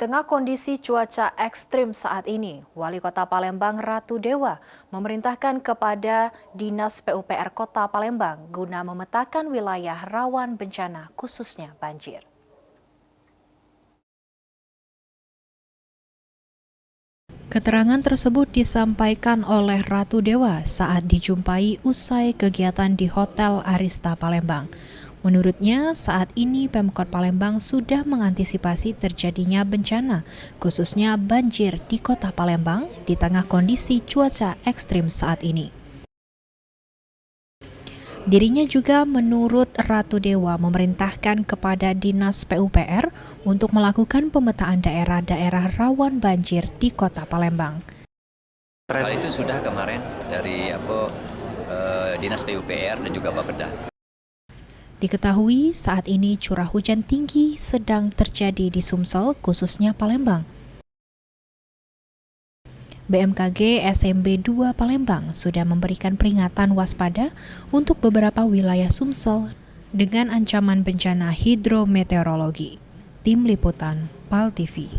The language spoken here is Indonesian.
Tengah kondisi cuaca ekstrim saat ini, Wali Kota Palembang Ratu Dewa memerintahkan kepada Dinas PUPR Kota Palembang guna memetakan wilayah rawan bencana khususnya banjir. Keterangan tersebut disampaikan oleh Ratu Dewa saat dijumpai usai kegiatan di Hotel Arista Palembang. Menurutnya, saat ini Pemkot Palembang sudah mengantisipasi terjadinya bencana, khususnya banjir di Kota Palembang di tengah kondisi cuaca ekstrim saat ini. Dirinya juga menurut Ratu Dewa memerintahkan kepada Dinas PUPR untuk melakukan pemetaan daerah-daerah rawan banjir di Kota Palembang. Hal itu sudah kemarin dari Dinas PUPR dan juga Bapeda. Diketahui saat ini curah hujan tinggi sedang terjadi di Sumsel, khususnya Palembang. BMKG SMB 2 Palembang sudah memberikan peringatan waspada untuk beberapa wilayah Sumsel dengan ancaman bencana hidrometeorologi. Tim Liputan, PAL TV.